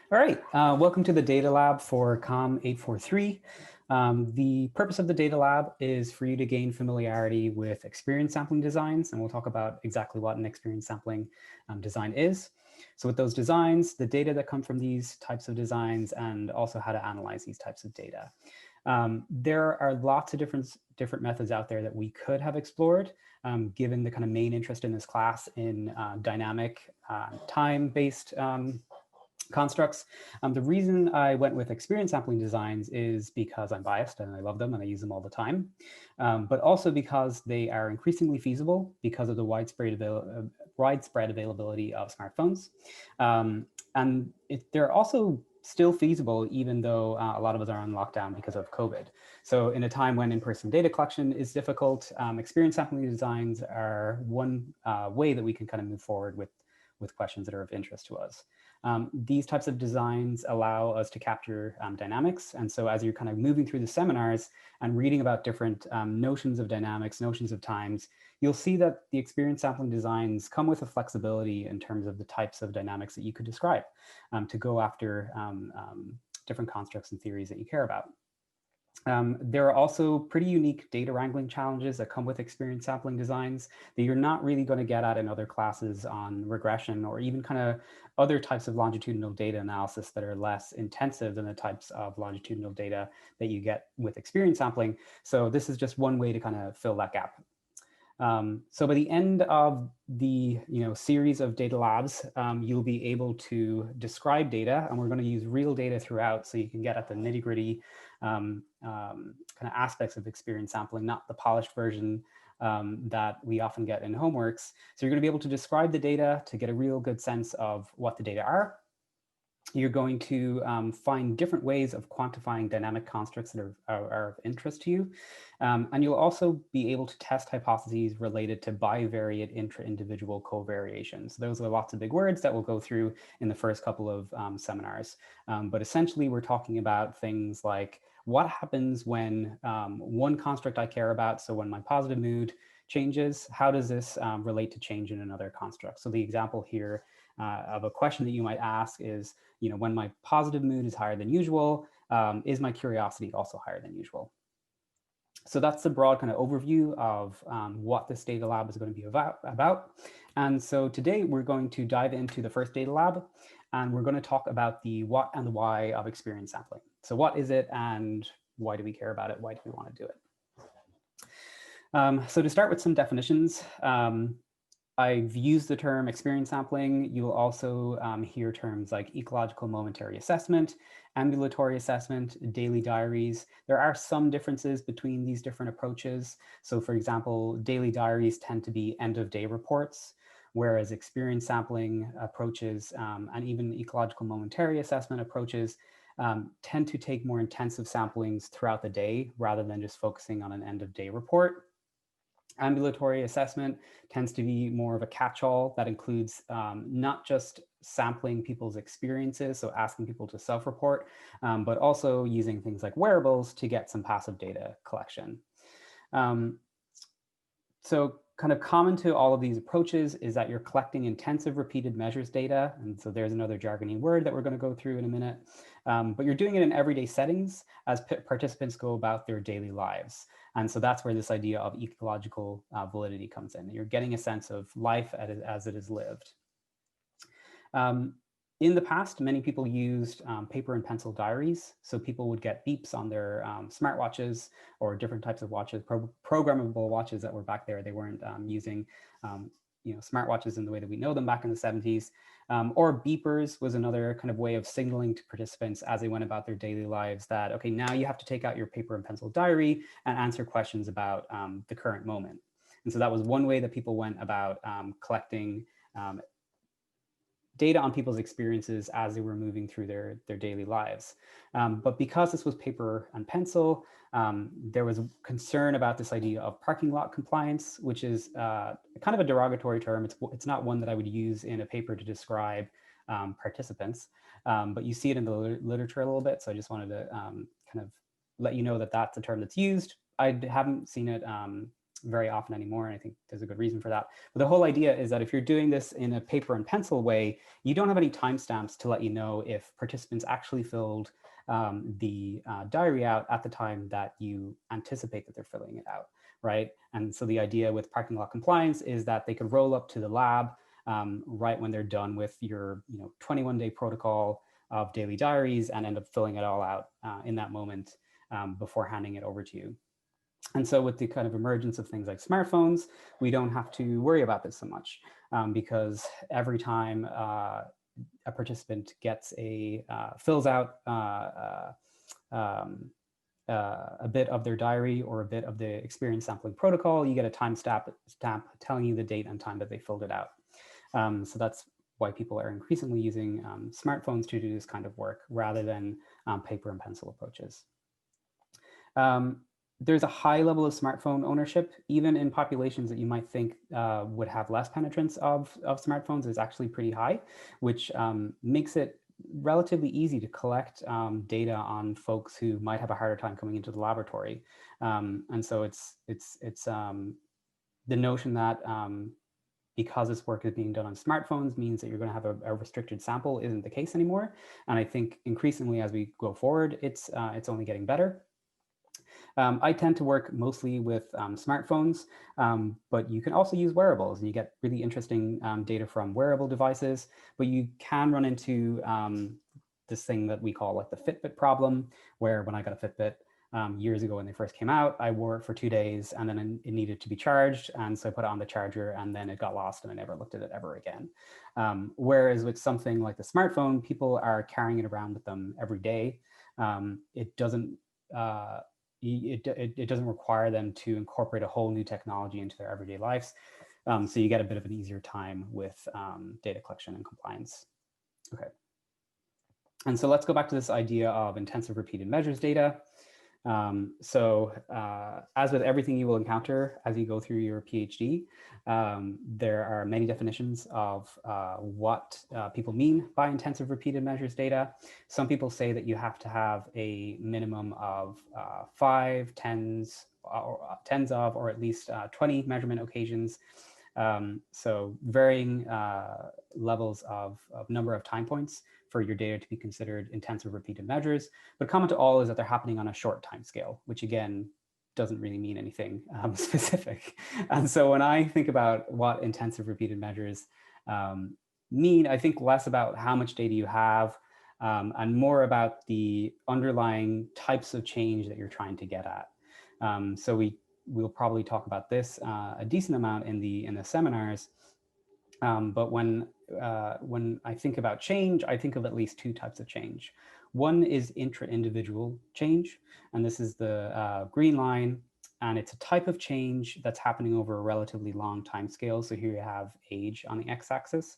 All right, welcome to the Data Lab for Comm843. The purpose of the Data Lab is for you to gain familiarity with experience sampling designs, and we'll talk about exactly what an experience sampling design is. So with those designs, the data that come from these types of designs, and also how to analyze these types of data. There are lots of different methods out there that we could have explored, given the kind of main interest in this class in dynamic time-based constructs. The reason I went with experience sampling designs is because I'm biased and I love them and I use them all the time, but also because they are increasingly feasible because of the widespread availability of smartphones. And they're also still feasible, even though a lot of us are on lockdown because of COVID. So in a time when in-person data collection is difficult, experience sampling designs are one way that we can kind of move forward with questions that are of interest to us. These types of designs allow us to capture dynamics. And so as you're kind of moving through the seminars and reading about different notions of dynamics, notions of times, you'll see that the experience sampling designs come with a flexibility in terms of the types of dynamics that you could describe to go after different constructs and theories that you care about. There are also pretty unique data wrangling challenges that come with experience sampling designs that you're not really going to get at in other classes on regression or even kind of other types of longitudinal data analysis that are less intensive than the types of longitudinal data that you get with experience sampling. So this is just one way to kind of fill that gap. So by the end of the series of data labs, you'll be able to describe data, and we're going to use real data throughout so you can get at the nitty-gritty kind of aspects of experience sampling, not the polished version that we often get in homeworks. So you're going to be able to describe the data to get a real good sense of what the data are. You're going to find different ways of quantifying dynamic constructs that are of interest to you. And you'll also be able to test hypotheses related to bivariate intra-individual covariations. Those are lots of big words that we'll go through in the first couple of seminars. But essentially, we're talking about things like what happens when one construct I care about, so when my positive mood changes, how does this relate to change in another construct? So the example here of a question that you might ask is, when my positive mood is higher than usual, is my curiosity also higher than usual? So that's the broad kind of overview of what this data lab is going to be about. And so today we're going to dive into the first data lab, and we're going to talk about the what and the why of experience sampling. So what is it and why do we care about it? Why do we want to do it? So to start with some definitions, I've used the term experience sampling. You will also hear terms like ecological momentary assessment, ambulatory assessment, daily diaries. There are some differences between these different approaches. So for example, daily diaries tend to be end of day reports, whereas experience sampling approaches and even ecological momentary assessment approaches tend to take more intensive samplings throughout the day rather than just focusing on an end of day report. Ambulatory assessment tends to be more of a catch-all that includes not just sampling people's experiences, so asking people to self-report, but also using things like wearables to get some passive data collection. So kind of common to all of these approaches is that you're collecting intensive repeated measures data. And so there's another jargony word that we're going to go through in a minute. But you're doing it in everyday settings as participants go about their daily lives. And so that's where this idea of ecological validity comes in. You're getting a sense of life as it is lived. In the past, many people used paper and pencil diaries. So people would get beeps on their smartwatches or different types of watches, programmable watches that were back there. They weren't using smartwatches in the way that we know them back in the 70s. Or beepers was another kind of way of signaling to participants as they went about their daily lives that, okay, now you have to take out your paper and pencil diary and answer questions about the current moment. And so that was one way that people went about collecting data on people's experiences as they were moving through their daily lives. But because this was paper and pencil, there was concern about this idea of parking lot compliance, which is kind of a derogatory term. It's not one that I would use in a paper to describe participants, but you see it in the literature a little bit. So I just wanted to kind of let you know that that's a term that's used. I haven't seen it very often anymore, and I think there's a good reason for that. But the whole idea is that if you're doing this in a paper and pencil way, you don't have any timestamps to let you know if participants actually filled the diary out at the time that you anticipate that they're filling it out, right? And so the idea with parking lot compliance is that they could roll up to the lab right when they're done with your 21-day protocol of daily diaries and end up filling it all out in that moment before handing it over to you. And so with the kind of emergence of things like smartphones, we don't have to worry about this so much because every time a participant gets fills out a bit of their diary or a bit of the experience sampling protocol, you get a timestamp telling you the date and time that they filled it out. So that's why people are increasingly using smartphones to do this kind of work rather than paper and pencil approaches. There's a high level of smartphone ownership, even in populations that you might think would have less penetrance of smartphones is actually pretty high, which makes it relatively easy to collect data on folks who might have a harder time coming into the laboratory. And so it's the notion that because this work is being done on smartphones means that you're going to have a restricted sample isn't the case anymore. And I think increasingly as we go forward, it's only getting better. I tend to work mostly with smartphones, but you can also use wearables, and you get really interesting data from wearable devices. But you can run into this thing that we call like the Fitbit problem, where when I got a Fitbit years ago when they first came out, I wore it for 2 days and then it needed to be charged. And so I put it on the charger and then it got lost and I never looked at it ever again. Whereas with something like the smartphone, people are carrying it around with them every day. It doesn't require them to incorporate a whole new technology into their everyday lives. So you get a bit of an easier time with data collection and compliance. Okay. And so let's go back to this idea of intensive repeated measures data. As with everything you will encounter as you go through your PhD, there are many definitions of what people mean by intensive repeated measures data. Some people say that you have to have a minimum of 5, tens of, or at least 20 measurement occasions. So varying levels of number of time points for your data to be considered intensive repeated measures. But common to all is that they're happening on a short time scale, which again, doesn't really mean anything specific. And so when I think about what intensive repeated measures mean, I think less about how much data you have and more about the underlying types of change that you're trying to get at. So we'll probably talk about this a decent amount in the seminars. But when I think about change, I think of at least 2 types of change. One is intra-individual change, and this is the green line, and it's a type of change that's happening over a relatively long time scale. So here you have age on the x-axis,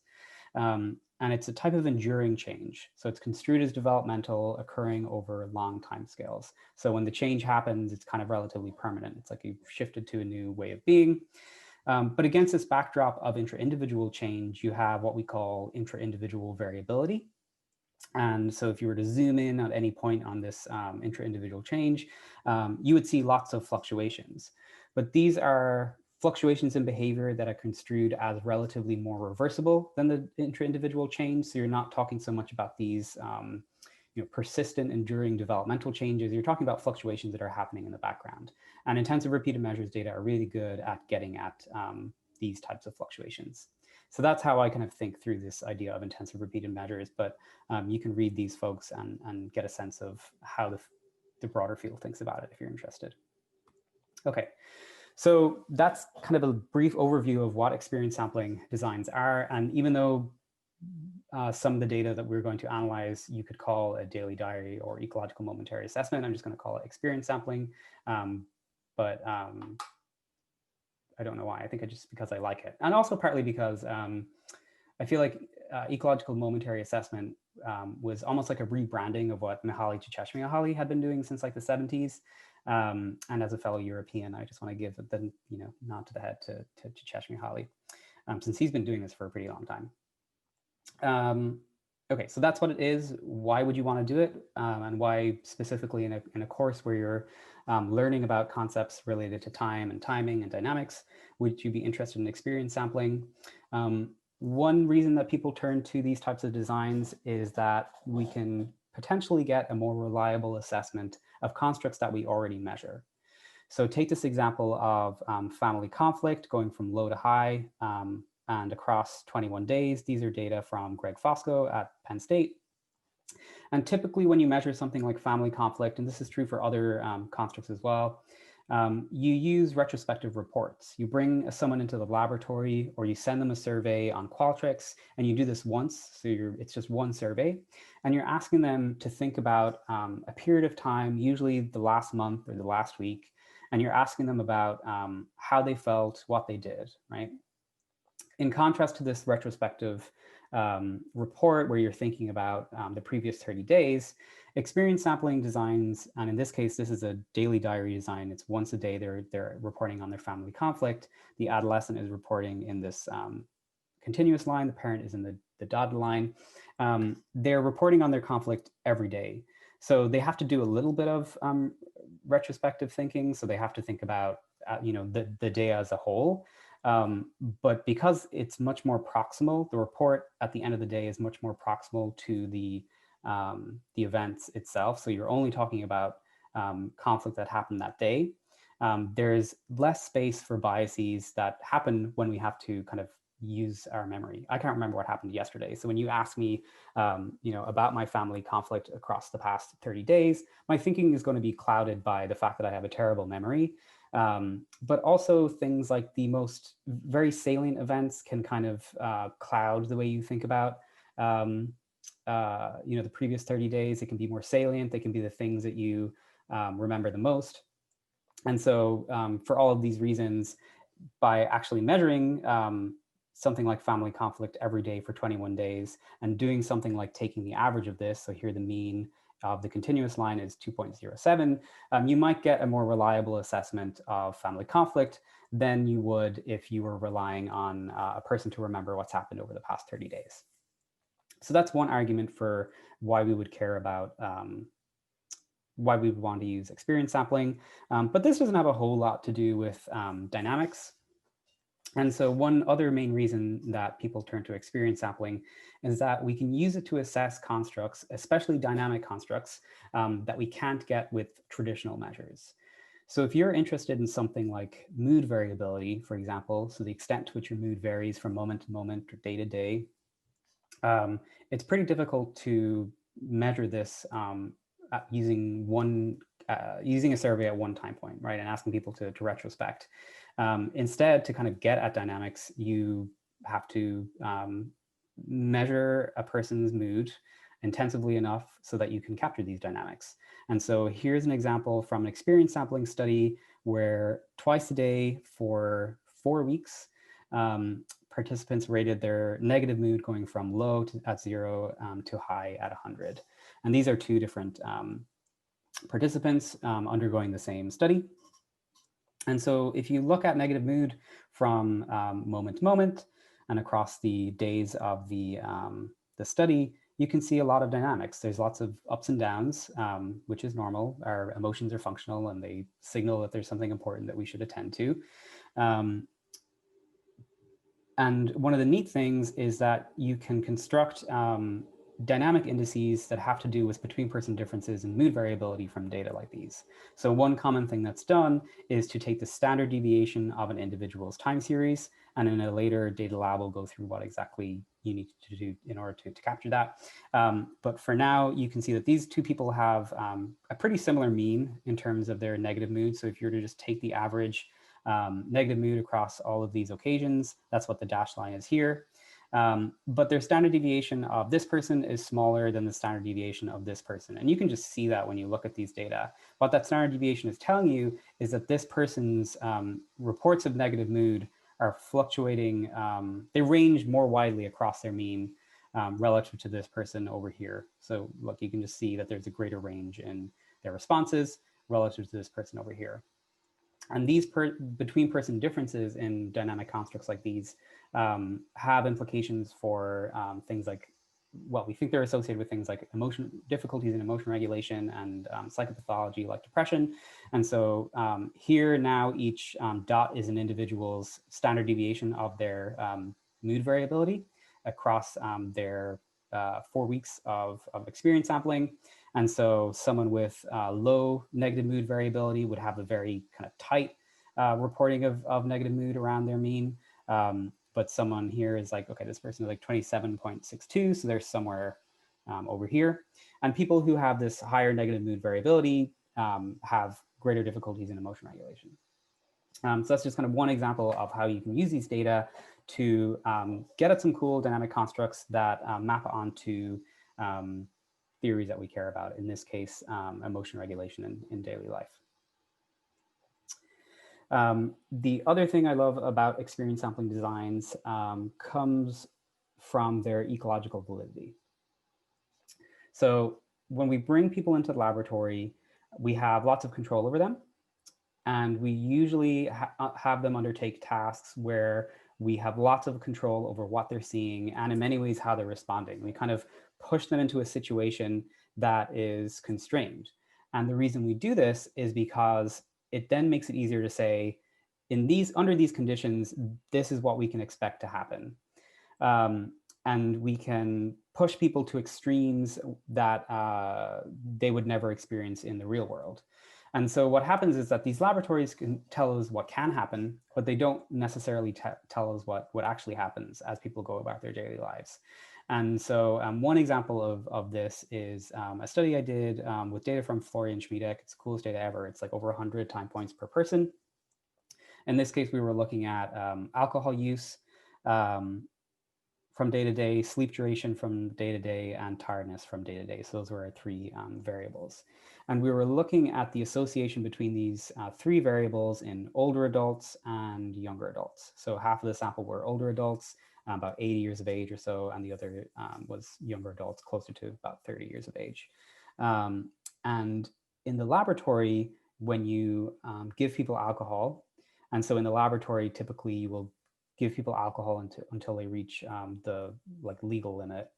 and it's a type of enduring change. So it's construed as developmental, occurring over long time scales. So when the change happens, it's kind of relatively permanent. It's like you've shifted to a new way of being. But against this backdrop of intra-individual change, you have what we call intra-individual variability. And so if you were to zoom in at any point on this intra-individual change, you would see lots of fluctuations. But these are fluctuations in behavior that are construed as relatively more reversible than the intra-individual change. So you're not talking so much about these persistent, enduring developmental changes. You're talking about fluctuations that are happening in the background. And intensive repeated measures data are really good at getting at these types of fluctuations. So that's how I kind of think through this idea of intensive repeated measures, but you can read these folks and get a sense of how the broader field thinks about it if you're interested. Okay, so that's kind of a brief overview of what experience sampling designs are. And even though some of the data that we're going to analyze, you could call a daily diary or ecological momentary assessment, I'm just going to call it experience sampling. I don't know why. I think just because I like it. And also partly because I feel like ecological momentary assessment was almost like a rebranding of what Mihaly Csikszentmihalyi had been doing since like the 70s. And as a fellow European, I just want to give the nod to the head to Csikszentmihalyi, since he's been doing this for a pretty long time. Okay, so that's what it is. Why would you want to do it? And why specifically in a course where you're learning about concepts related to time and timing and dynamics, would you be interested in experience sampling? One reason that people turn to these types of designs is that we can potentially get a more reliable assessment of constructs that we already measure. So take this example of family conflict going from low to high and across 21 days. These are data from Greg Fosco at Penn State. And typically when you measure something like family conflict, and this is true for other constructs as well, you use retrospective reports. You bring someone into the laboratory or you send them a survey on Qualtrics, and you do this once, so it's just one survey, and you're asking them to think about a period of time, usually the last month or the last week, and you're asking them about how they felt, what they did, right? In contrast to this retrospective report where you're thinking about the previous 30 days, experience sampling designs, and in this case, this is a daily diary design. It's once a day they're reporting on their family conflict. The adolescent is reporting in this continuous line. The parent is in the dotted line. They're reporting on their conflict every day. So they have to do a little bit of retrospective thinking. So they have to think about the day as a whole. But because it's much more proximal, the report at the end of the day is much more proximal to the events itself. So you're only talking about conflict that happened that day. There's less space for biases that happen when we have to kind of use our memory. I can't remember what happened yesterday. So when you ask me, about my family conflict across the past 30 days, my thinking is going to be clouded by the fact that I have a terrible memory. But also things like the most very salient events can kind of cloud the way you think about, the previous 30 days. It can be more salient. They can be the things that you remember the most. And so for all of these reasons, by actually measuring something like family conflict every day for 21 days and doing something like taking the average of this, so here the mean of the continuous line is 2.07, you might get a more reliable assessment of family conflict than you would if you were relying on a person to remember what's happened over the past 30 days. So that's one argument for why we would care about why we would want to use experience sampling. But this doesn't have a whole lot to do with dynamics. And so one other main reason that people turn to experience sampling is that we can use it to assess constructs, especially dynamic constructs, that we can't get with traditional measures. So if you're interested in something like mood variability, for example, so the extent to which your mood varies from moment to moment or day to day, it's pretty difficult to measure this using a survey at one time point, right, and asking people to retrospect. Instead, to kind of get at dynamics, you have to measure a person's mood intensively enough so that you can capture these dynamics. And so here's an example from an experience sampling study where twice a day for 4 weeks, participants rated their negative mood going from low at 0 to high at 100. And these are two different participants undergoing the same study. And so if you look at negative mood from moment to moment and across the days of the study, you can see a lot of dynamics. There's lots of ups and downs, which is normal. Our emotions are functional and they signal that there's something important that we should attend to. And one of the neat things is that you can construct dynamic indices that have to do with between-person differences and mood variability from data like these. So one common thing that's done is to take the standard deviation of an individual's time series, and in a later data lab, we'll go through what exactly you need to do in order to capture that. But for now, you can see that these two people have a pretty similar mean in terms of their negative mood. So if you were to just take the average negative mood across all of these occasions, that's what the dashed line is here. But their standard deviation of this person is smaller than the standard deviation of this person. And you can just see that when you look at these data. What that standard deviation is telling you is that this person's reports of negative mood are fluctuating. They range more widely across their mean relative to this person over here. So look, you can just see that there's a greater range in their responses relative to this person over here. And these between-person differences in dynamic constructs like these have implications for things like well, we think they're associated with things like difficulties in emotion regulation and psychopathology like depression. And so here now each dot is an individual's standard deviation of their mood variability across their 4 weeks of experience sampling. And so someone with low negative mood variability would have a very kind of tight reporting of negative mood around their mean. But someone here is like, okay, this person is like 27.62, so they're somewhere over here. And people who have this higher negative mood variability have greater difficulties in emotion regulation. So that's just kind of one example of how you can use these data to get at some cool dynamic constructs that map onto theories that we care about, in this case, emotion regulation in daily life. The other thing I love about experience sampling designs comes from their ecological validity. So when we bring people into the laboratory, we have lots of control over them. And we usually have them undertake tasks where we have lots of control over what they're seeing and in many ways how they're responding. We kind of push them into a situation that is constrained. And the reason we do this is because it then makes it easier to say, under these conditions, this is what we can expect to happen. And we can push people to extremes that they would never experience in the real world. And so what happens is that these laboratories can tell us what can happen, but they don't necessarily tell us what actually happens as people go about their daily lives. And so one example of this is a study I did with data from Florian Schmiedek. It's the coolest data ever. It's like over 100 time points per person. In this case, we were looking at alcohol use from day to day, sleep duration from day to day, and tiredness from day to day. So those were our three variables. And we were looking at the association between these three variables in older adults and younger adults. So half of the sample were older adults, about 80 years of age or so, and the other was younger adults, closer to about 30 years of age. And in the laboratory, when you give people alcohol, and so in the laboratory, typically you will give people alcohol until they reach the legal limit.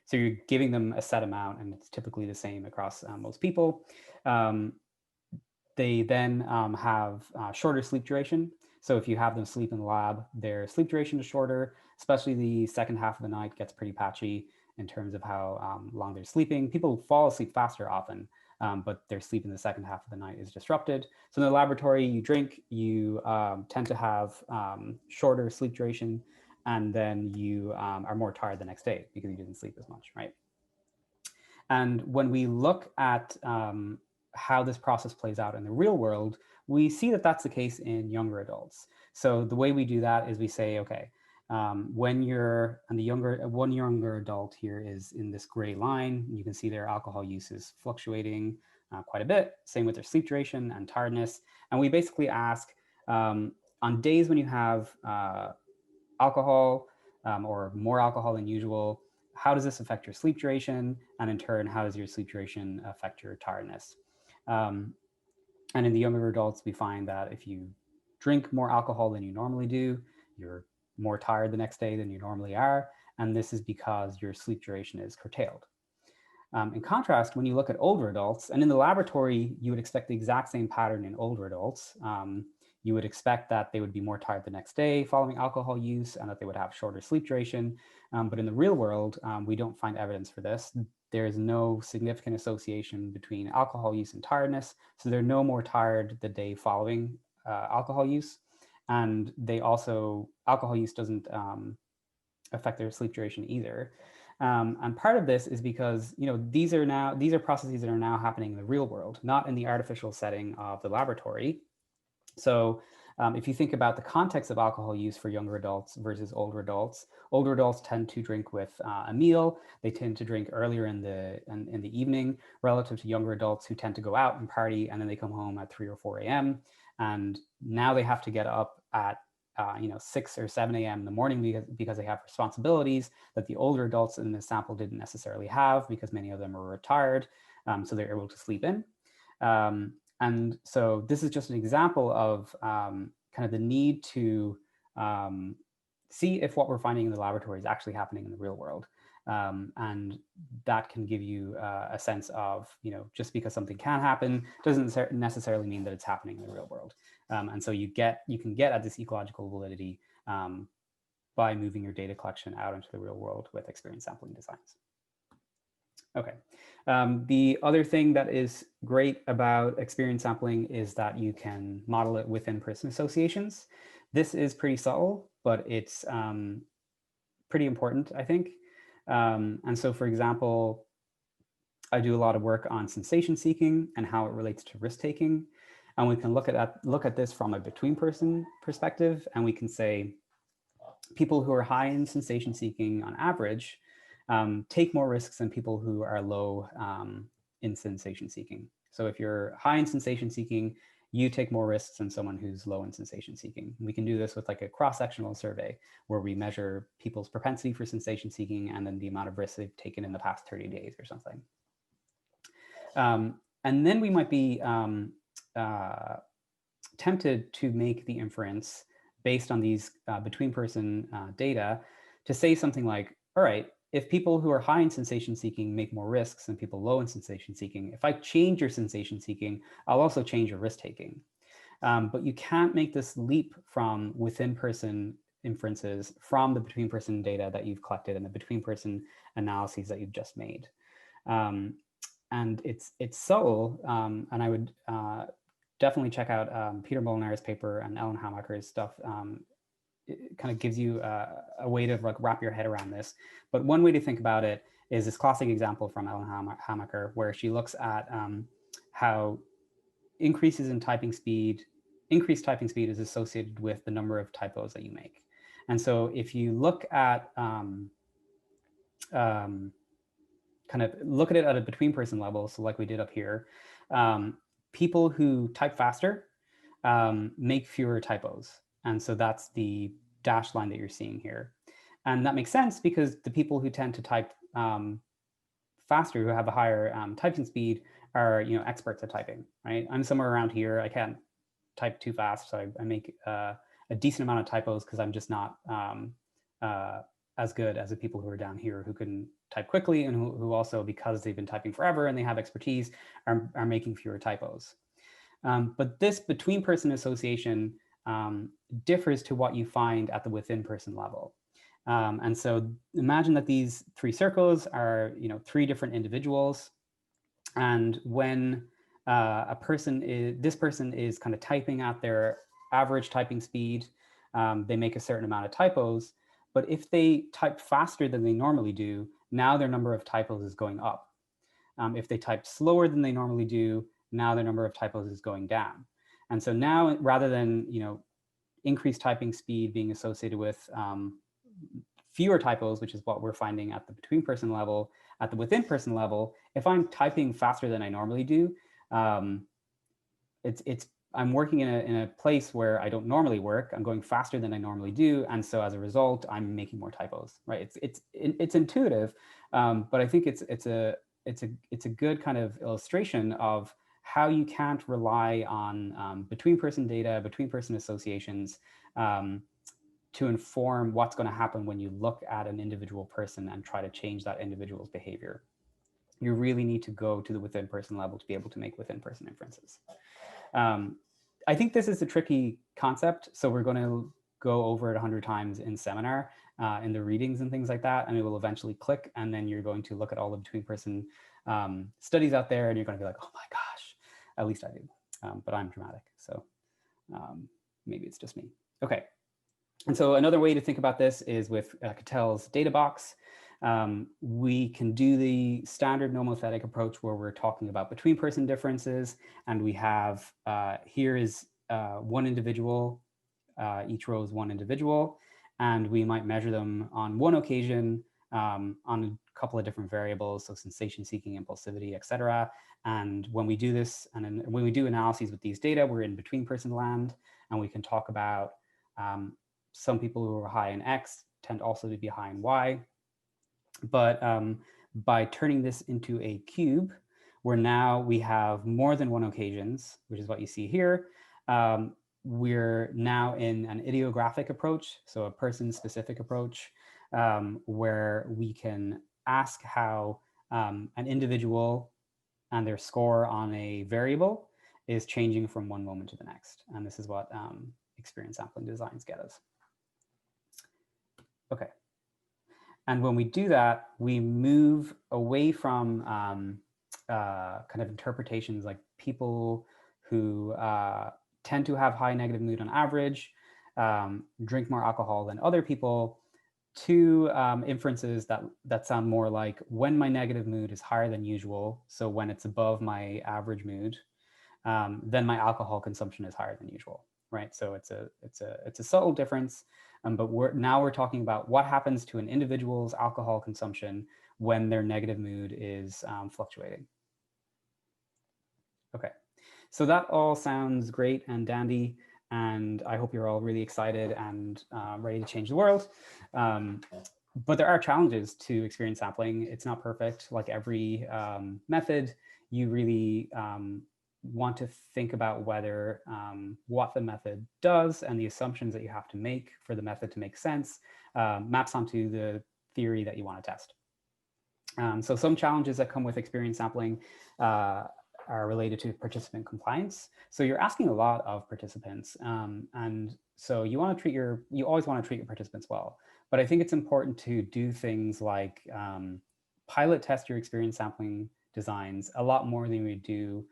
So you're giving them a set amount, and it's typically the same across most people. They then have shorter sleep duration. So if you have them sleep in the lab, their sleep duration is shorter, especially the second half of the night gets pretty patchy in terms of how long they're sleeping. People fall asleep faster often, but their sleep in the second half of the night is disrupted. So in the laboratory, you drink, you tend to have shorter sleep duration, and then you are more tired the next day because you didn't sleep as much, right? And when we look at how this process plays out in the real world, we see that that's the case in younger adults. So the way we do that is we say, okay, when you're and one younger adult here is in this gray line, you can see their alcohol use is fluctuating quite a bit, same with their sleep duration and tiredness. And we basically ask, on days when you have alcohol or more alcohol than usual, how does this affect your sleep duration? And in turn, how does your sleep duration affect your tiredness? And in the younger adults, we find that if you drink more alcohol than you normally do, you're more tired the next day than you normally are. And this is because your sleep duration is curtailed. In contrast, when you look at older adults, and in the laboratory, you would expect the exact same pattern in older adults. You would expect that they would be more tired the next day following alcohol use and that they would have shorter sleep duration. But in the real world, we don't find evidence for this. There is no significant association between alcohol use and tiredness. So they're no more tired the day following alcohol use. And alcohol use doesn't affect their sleep duration either. And part of this is because these are processes that are now happening in the real world, not in the artificial setting of the laboratory. So if you think about the context of alcohol use for younger adults versus older adults tend to drink with a meal. They tend to drink earlier in the evening relative to younger adults who tend to go out and party, and then they come home at 3 or 4 a.m. And now they have to get up at 6 or 7 a.m. in the morning because they have responsibilities that the older adults in this sample didn't necessarily have because many of them are retired, so they're able to sleep in. And so this is just an example of kind of the need to see if what we're finding in the laboratory is actually happening in the real world. And that can give you a sense of, just because something can happen doesn't necessarily mean that it's happening in the real world. And so you can get at this ecological validity by moving your data collection out into the real world with experience sampling designs. Okay. The other thing that is great about experience sampling is that you can model it within person associations. This is pretty subtle, but it's pretty important, I think. And so, for example, I do a lot of work on sensation seeking and how it relates to risk taking. And we can look at this from a between person perspective, and we can say people who are high in sensation seeking on average take more risks than people who are low in sensation seeking. So if you're high in sensation seeking, you take more risks than someone who's low in sensation seeking. We can do this with like a cross-sectional survey where we measure people's propensity for sensation seeking and then the amount of risks they've taken in the past 30 days or something. And then we might be tempted to make the inference based on these between person data to say something like, all right, if people who are high in sensation seeking make more risks than people low in sensation seeking, if I change your sensation seeking, I'll also change your risk taking. But you can't make this leap from within person inferences from the between person data that you've collected and the between person analyses that you've just made. And it's subtle, and I would definitely check out Peter Molinari's paper and Ellen Hamacher's stuff. It kind of gives you a way to like wrap your head around this. But one way to think about it is this classic example from Ellen Hamacher, where she looks at how increased typing speed is associated with the number of typos that you make. And so if you look at kind of look at it at a between person level, so like we did up here, people who type faster make fewer typos. And so that's the dashed line that you're seeing here. And that makes sense because the people who tend to type faster, who have a higher typing speed, are experts at typing, right? I'm somewhere around here. I can't type too fast, so I make a decent amount of typos because I'm just not as good as the people who are down here who can type quickly and who also, because they've been typing forever and they have expertise, are making fewer typos. But this between person association differs to what you find at the within person level. And so imagine that these three circles are three different individuals. And when this person is kind of typing at their average typing speed, they make a certain amount of typos. But if they type faster than they normally do, now their number of typos is going up. If they type slower than they normally do, now their number of typos is going down. And so now, rather than increased typing speed being associated with fewer typos, which is what we're finding at the between person level, at the within person level, if I'm typing faster than I normally do, I'm working in a place where I don't normally work. I'm going faster than I normally do, and so as a result, I'm making more typos. Right? It's intuitive, but I think it's a good kind of illustration of how you can't rely on between person data, between person associations to inform what's going to happen when you look at an individual person and try to change that individual's behavior. You really need to go to the within person level to be able to make within person inferences. I think this is a tricky concept, so we're going to go over it 100 times in seminar, in the readings and things like that, and it will eventually click, and then you're going to look at all the between person studies out there, and you're going to be like, oh my gosh, at least I do, but I'm dramatic, so maybe it's just me. Okay, and so another way to think about this is with Catel's data box. We can do the standard nomothetic approach where we're talking about between person differences, and we have here is one individual, each row is one individual, and we might measure them on one occasion on a couple of different variables, so sensation seeking, impulsivity, etc. And when we do this, and when we do analyses with these data, we're in between person land, and we can talk about some people who are high in X tend also to be high in Y. But by turning this into a cube, where now we have more than one occasions, which is what you see here, we're now in an ideographic approach, so a person-specific approach, where we can ask how an individual and their score on a variable is changing from one moment to the next. And this is what experience sampling designs get us. Okay. And when we do that, we move away from kind of interpretations like people who tend to have high negative mood on average, drink more alcohol than other people, to inferences that sound more like when my negative mood is higher than usual, so when it's above my average mood, then my alcohol consumption is higher than usual, right? So it's a subtle difference, but now we're talking about what happens to an individual's alcohol consumption when their negative mood is fluctuating. Okay, so that all sounds great and dandy, and I hope you're all really excited and ready to change the world. But there are challenges to experience sampling. It's not perfect. Like every method, you really want to think about whether what the method does and the assumptions that you have to make for the method to make sense maps onto the theory that you want to test. So some challenges that come with experience sampling are related to participant compliance. So you're asking a lot of participants, and so you always want to treat your participants well. But I think it's important to do things like pilot test your experience sampling designs a lot more than we do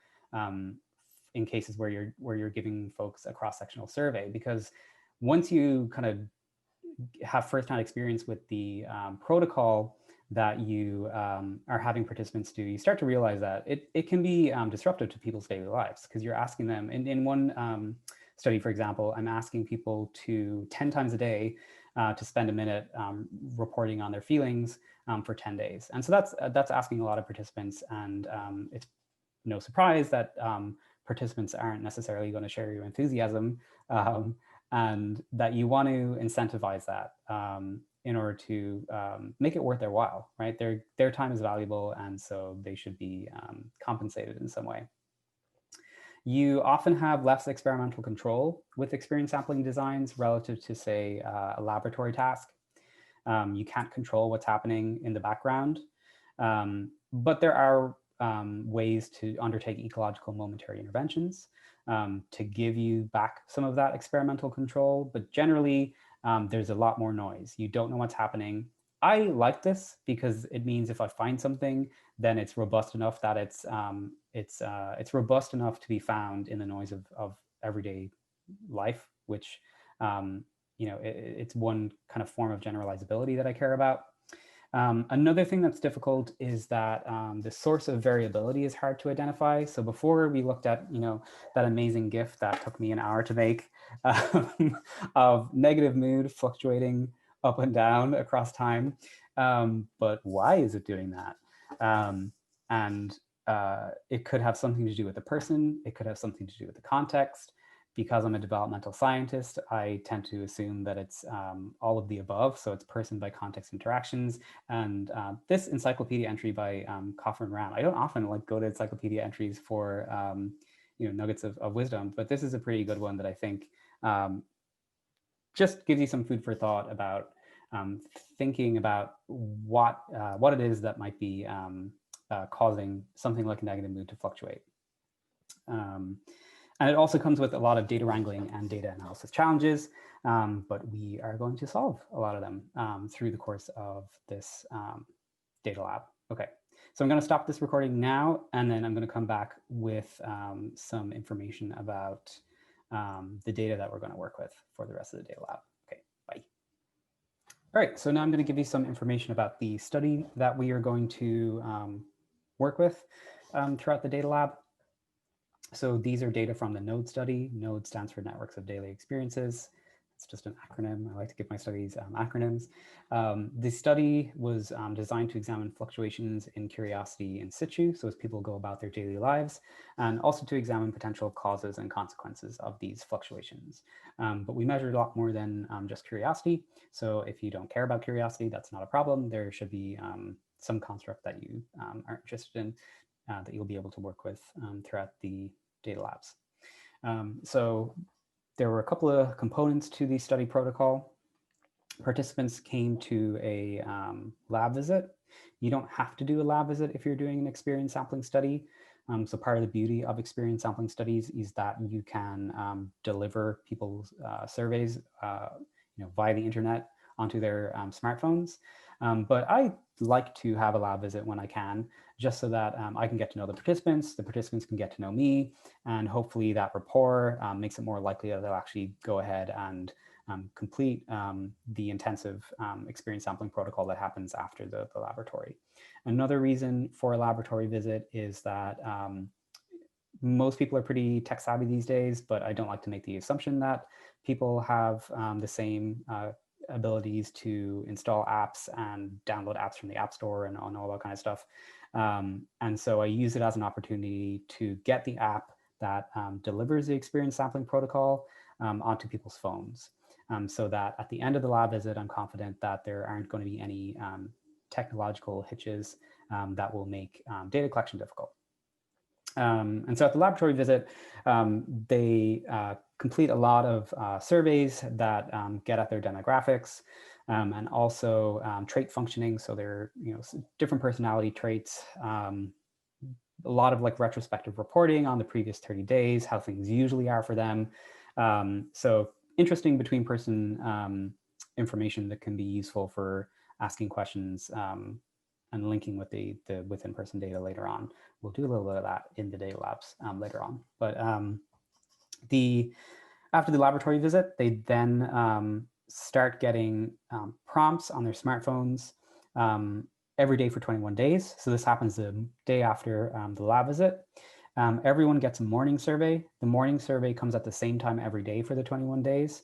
in cases where you're giving folks a cross-sectional survey, because once you kind of have first-hand experience with the protocol that you are having participants do, you start to realize that it can be disruptive to people's daily lives, because you're asking them, in one study, for example, I'm asking people to 10 times a day to spend a minute reporting on their feelings for 10 days. And so that's asking a lot of participants, and it's no surprise that participants aren't necessarily going to share your enthusiasm, and that you want to incentivize that in order to make it worth their while, right? Their time is valuable, and so they should be compensated in some way. You often have less experimental control with experience sampling designs relative to, say, a laboratory task. You can't control what's happening in the background, but there are ways to undertake ecological momentary interventions to give you back some of that experimental control. But generally, there's a lot more noise. You don't know what's happening. I like this because it means if I find something, then it's robust enough that it's robust enough to be found in the noise of everyday life, which it's one kind of form of generalizability that I care about. Another thing that's difficult is that the source of variability is hard to identify. So before we looked at, that amazing GIF that took me an hour to make of negative mood fluctuating up and down across time. But why is it doing that? And it could have something to do with the person. It could have something to do with the context. Because I'm a developmental scientist, I tend to assume that it's all of the above. So it's person by context interactions. And this encyclopedia entry by Coffer and Ram, I don't often go to encyclopedia entries for nuggets of wisdom, but this is a pretty good one that I think just gives you some food for thought about thinking about what it is that might be causing something like a negative mood to fluctuate. And it also comes with a lot of data wrangling and data analysis challenges, but we are going to solve a lot of them through the course of this data lab. Okay, so I'm going to stop this recording now, and then I'm going to come back with some information about the data that we're going to work with for the rest of the data lab. Okay, bye. All right, so now I'm going to give you some information about the study that we are going to work with throughout the data lab. So these are data from the NODE study. NODE stands for Networks of Daily Experiences. It's just an acronym. I like to give my studies acronyms. The study was designed to examine fluctuations in curiosity in situ, so as people go about their daily lives, and also to examine potential causes and consequences of these fluctuations. But we measured a lot more than just curiosity. So if you don't care about curiosity, that's not a problem. There should be some construct that you aren't interested in that you'll be able to work with throughout the data labs. So there were a couple of components to the study protocol. participants came to a lab visit. You don't have to do a lab visit if you're doing an experience sampling study. So part of the beauty of experience sampling studies is that you can deliver people's surveys via the internet onto their smartphones. But I like to have a lab visit when I can, just so that I can get to know the participants can get to know me, and hopefully that rapport makes it more likely that they'll actually go ahead and complete the intensive experience sampling protocol that happens after the laboratory. Another reason for a laboratory visit is that most people are pretty tech savvy these days, but I don't like to make the assumption that people have the same abilities to install apps and download apps from the App Store and all that kind of stuff. And so I use it as an opportunity to get the app that delivers the experience sampling protocol onto people's phones. So that at the end of the lab visit, I'm confident that there aren't going to be any technological hitches that will make data collection difficult. And so at the laboratory visit, they complete a lot of surveys that get at their demographics and also trait functioning. So there are different personality traits, a lot of like retrospective reporting on the previous 30 days, how things usually are for them. So interesting between person information that can be useful for asking questions and linking with the within-person data later on. We'll do a little bit of that in the data labs later on. But after the laboratory visit, they then start getting prompts on their smartphones every day for 21 days. So this happens the day after the lab visit. Everyone gets a morning survey. The morning survey comes at the same time every day for the 21 days.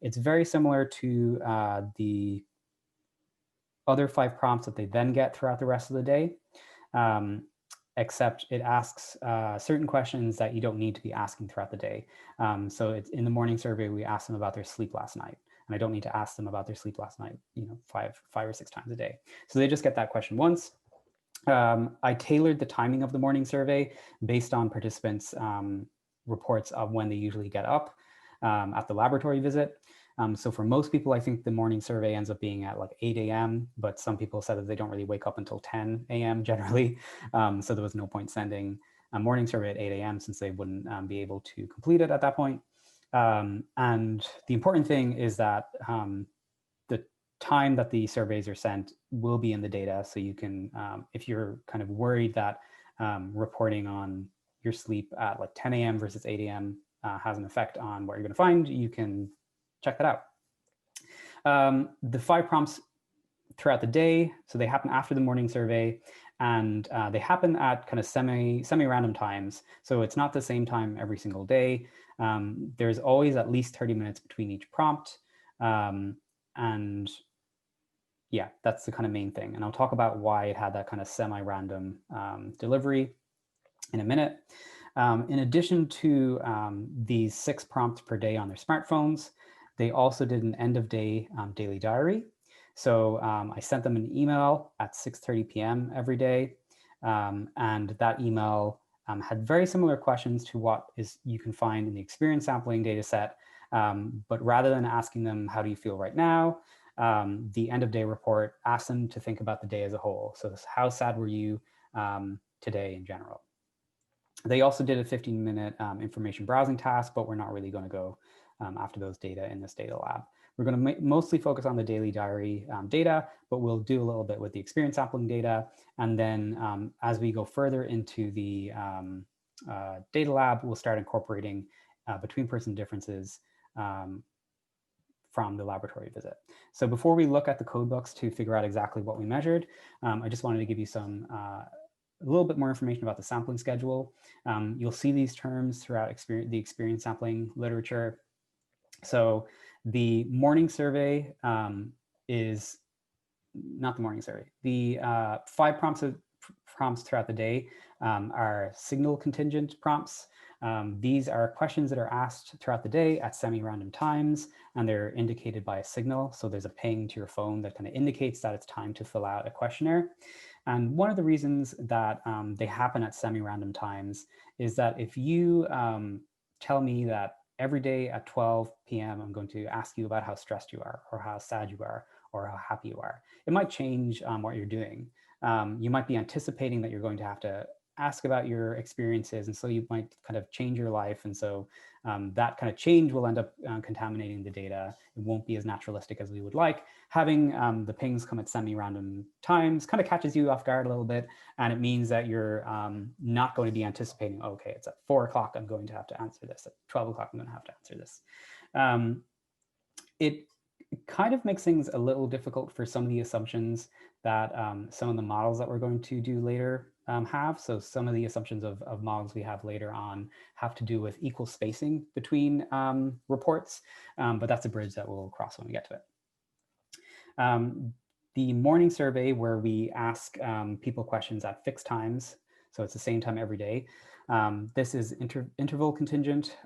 It's very similar to the other 5 prompts that they then get throughout the rest of the day, except it asks certain questions that you don't need to be asking throughout the day. So it's in the morning survey, we ask them about their sleep last night. And I don't need to ask them about their sleep last night, five or six times a day. So they just get that question once. I tailored the timing of the morning survey based on participants' reports of when they usually get up at the laboratory visit. So for most people, I think the morning survey ends up being at like 8 a.m., but some people said that they don't really wake up until 10 a.m. generally. So there was no point sending a morning survey at 8 a.m. since they wouldn't be able to complete it at that point. And the important thing is that the time that the surveys are sent will be in the data. So you can, if you're kind of worried that reporting on your sleep at like 10 a.m. versus 8 a.m. Has an effect on what you're going to find, you can check that out. The 5 prompts throughout the day, so they happen after the morning survey, and they happen at kind of semi-random times. So it's not the same time every single day. There's always at least 30 minutes between each prompt. And yeah, that's the kind of main thing. And I'll talk about why it had that kind of semi-random delivery in a minute. In addition to these 6 prompts per day on their smartphones, they also did an end of day daily diary. So I sent them an email at 6:30 p.m. every day. And that email had very similar questions to what you can find in the experience sampling data set. But rather than asking them, how do you feel right now? The end of day report asked them to think about the day as a whole. So how sad were you today in general? They also did a 15-minute information browsing task, but we're not really going to go after those data in this data lab. We're going to mostly focus on the daily diary data, but we'll do a little bit with the experience sampling data. And then as we go further into the data lab, we'll start incorporating between person differences from the laboratory visit. So before we look at the code books to figure out exactly what we measured, I just wanted to give you some a little bit more information about the sampling schedule. You'll see these terms throughout the experience sampling literature. So the morning survey is not the morning survey. The 5 prompts throughout the day are signal contingent prompts. These are questions that are asked throughout the day at semi-random times, and they're indicated by a signal. So there's a ping to your phone that kind of indicates that it's time to fill out a questionnaire. And one of the reasons that they happen at semi-random times is that if you tell me that every day at 12 p.m., I'm going to ask you about how stressed you are, or how sad you are, or how happy you are. It might change what you're doing. You might be anticipating that you're going to have to ask about your experiences, and so you might kind of change your life. And so that kind of change will end up contaminating the data. It won't be as naturalistic as we would like. Having the pings come at semi-random times kind of catches you off guard a little bit, and it means that you're not going to be anticipating, okay, it's at 4 o'clock, I'm going to have to answer this. At 12 o'clock, I'm going to have to answer this. It kind of makes things a little difficult for some of the assumptions that some of the models that we're going to do later have. So some of the assumptions of models we have later on have to do with equal spacing between reports, but that's a bridge that we'll cross when we get to it. The morning survey, where we ask people questions at fixed times, so it's the same time every day. This is interval contingent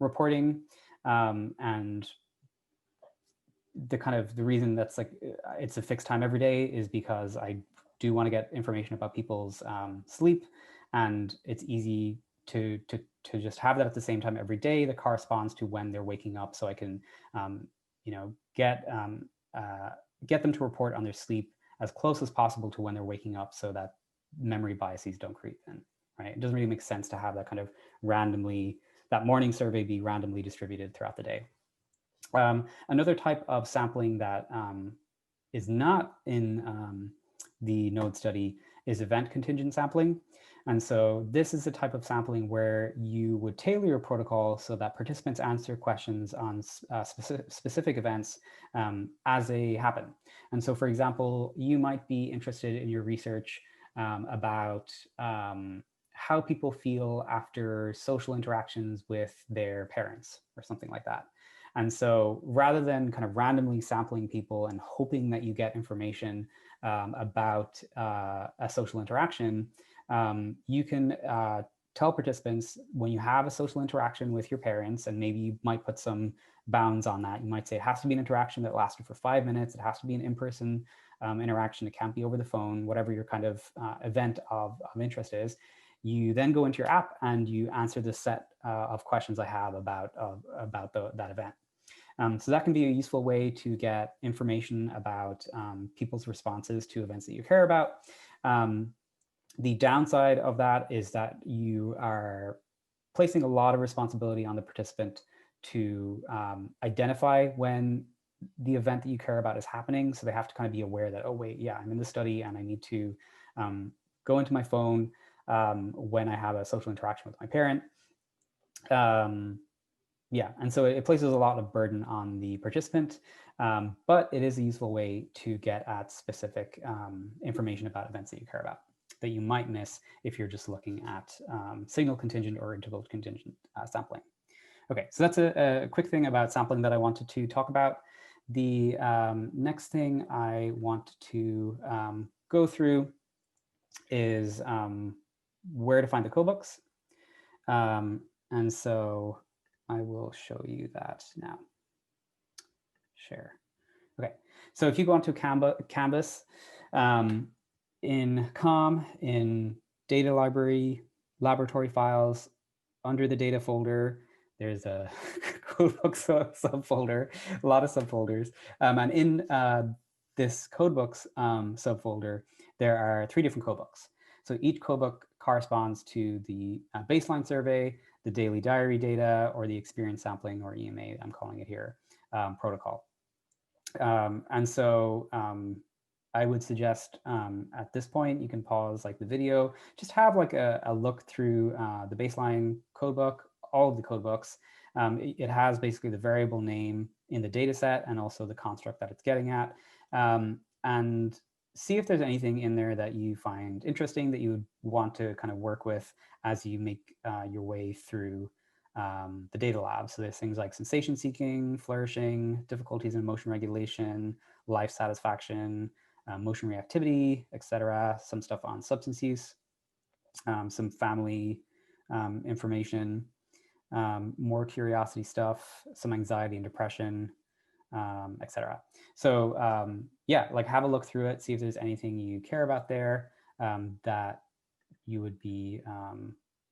reporting, and the reason that's like it's a fixed time every day is because I do want to get information about people's sleep, and it's easy to just have that at the same time every day that corresponds to when they're waking up, so I can get them to report on their sleep as close as possible to when they're waking up, so that memory biases don't creep in. Right? It doesn't really make sense to have that kind of that morning survey be randomly distributed throughout the day. Another type of sampling that is not in the node study is event contingent sampling. And so this is a type of sampling where you would tailor your protocol so that participants answer questions on specific events as they happen. And so, for example, you might be interested in your research about how people feel after social interactions with their parents or something like that. And so rather than kind of randomly sampling people and hoping that you get information about a social interaction, you can tell participants when you have a social interaction with your parents, and maybe you might put some bounds on that. You might say it has to be an interaction that lasted for 5 minutes. It has to be an in-person interaction. It can't be over the phone, whatever your kind of event of interest is. You then go into your app and you answer the set of questions I have about that event. So that can be a useful way to get information about people's responses to events that you care about. The downside of that is that you are placing a lot of responsibility on the participant to identify when the event that you care about is happening. So they have to kind of be aware that, oh, wait, yeah, I'm in the study and I need to go into my phone when I have a social interaction with my parent. Yeah, and so it places a lot of burden on the participant, but it is a useful way to get at specific information about events that you care about that you might miss if you're just looking at signal contingent or interval contingent sampling. Okay, so that's a quick thing about sampling that I wanted to talk about. The next thing I want to go through is where to find the codebooks. And so I will show you that now. Share. Okay, so if you go onto Canvas, in COM, in data library, laboratory files, under the data folder, there's a codebooks subfolder, a lot of subfolders. And in this codebooks subfolder, there are 3 different codebooks. So each codebook corresponds to the baseline survey, the daily diary data, or the experience sampling, or EMA, I'm calling it here, protocol. And so I would suggest at this point, you can pause like the video, just have like a look through the baseline codebook, all of the codebooks. It has basically the variable name in the data set and also the construct that it's getting at. And see if there's anything in there that you find interesting that you would want to kind of work with as you make your way through the data lab. So there's things like sensation seeking, flourishing, difficulties in emotion regulation, life satisfaction, motion reactivity, etc. Some stuff on substance use, some family information, more curiosity stuff, some anxiety and depression, etc. So yeah, like have a look through it, see if there's anything you care about there that you would be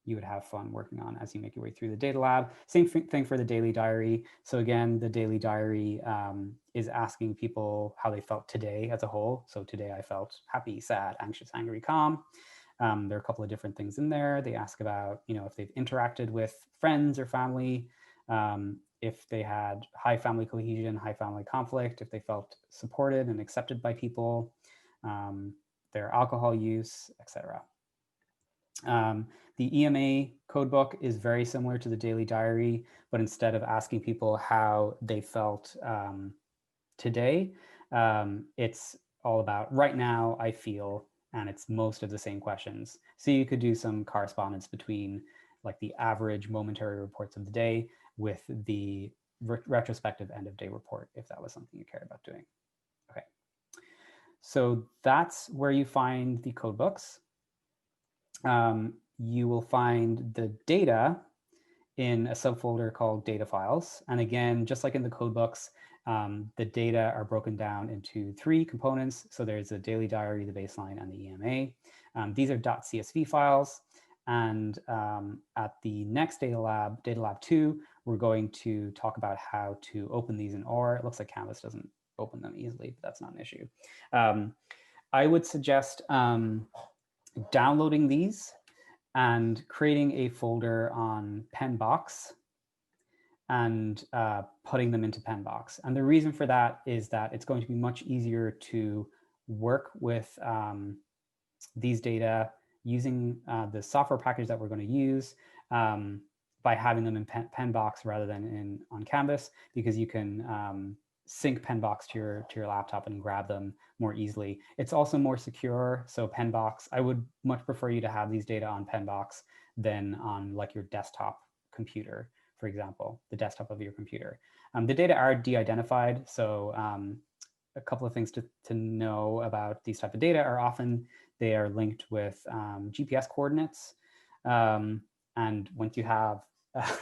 you would have fun working on as you make your way through the data lab. Same thing for the daily diary. So again, the daily diary is asking people how they felt today as a whole. So today I felt happy, sad, anxious, angry, calm. There are a couple of different things in there. They ask about, if they've interacted with friends or family, if they had high family cohesion, high family conflict, if they felt supported and accepted by people, their alcohol use, etc. The EMA codebook is very similar to the daily diary, but instead of asking people how they felt today, it's all about right now I feel, and it's most of the same questions. So you could do some correspondence between like the average momentary reports of the day with the retrospective end of day report, if that was something you cared about doing. Okay. So that's where you find the codebooks. You will find the data in a subfolder called data files. And again, just like in the codebooks, the data are broken down into 3 components. So there's the daily diary, the baseline, and the EMA. These are .csv files. And at the next DataLab 2, we're going to talk about how to open these in OR. It looks like Canvas doesn't open them easily, but that's not an issue. I would suggest downloading these and creating a folder on Penbox and putting them into Penbox. And the reason for that is that it's going to be much easier to work with these data using the software package that we're going to use by having them in Penbox rather than on Canvas, because you can sync Penbox to your laptop and grab them more easily. It's also more secure. So Penbox, I would much prefer you to have these data on Penbox than on like your desktop computer, for example, the desktop of your computer. The data are de-identified. So a couple of things to know about these type of data are often they are linked with GPS coordinates. And once you have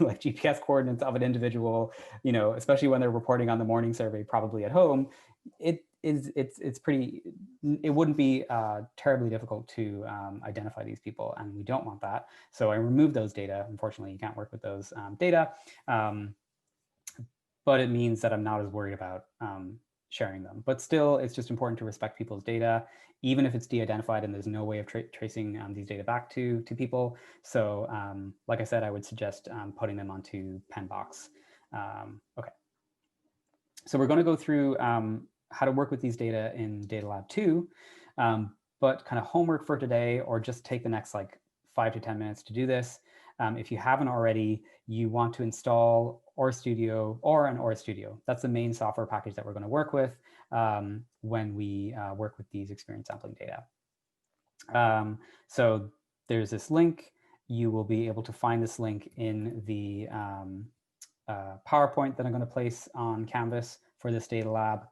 like GPS coordinates of an individual, especially when they're reporting on the morning survey, probably at home, it wouldn't be terribly difficult to identify these people, and we don't want that. So I removed those data. Unfortunately, you can't work with those data, but it means that I'm not as worried about sharing them. But still, it's just important to respect people's data, even if it's de-identified and there's no way of tracing these data back to people. So like I said, I would suggest putting them onto Penbox. Okay. So we're going to go through how to work with these data in DataLab 2, but kind of homework for today, or just take the next like 5 to 10 minutes to do this. If you haven't already, you want to install RStudio or an RStudio. That's the main software package that we're going to work with when we work with these experience sampling data. So there's this link. You will be able to find this link in the PowerPoint that I'm going to place on Canvas for this data lab.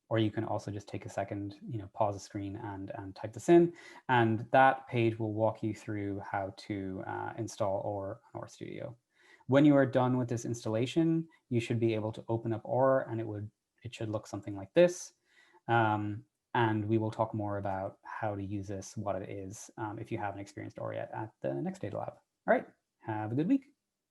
Or you can also just take a second, pause the screen and type this in. And that page will walk you through how to install RStudio. When you are done with this installation, you should be able to open up OR, and it should look something like this. And we will talk more about how to use this, what it is, if you haven't experienced OR yet at the next data lab. All right, have a good week.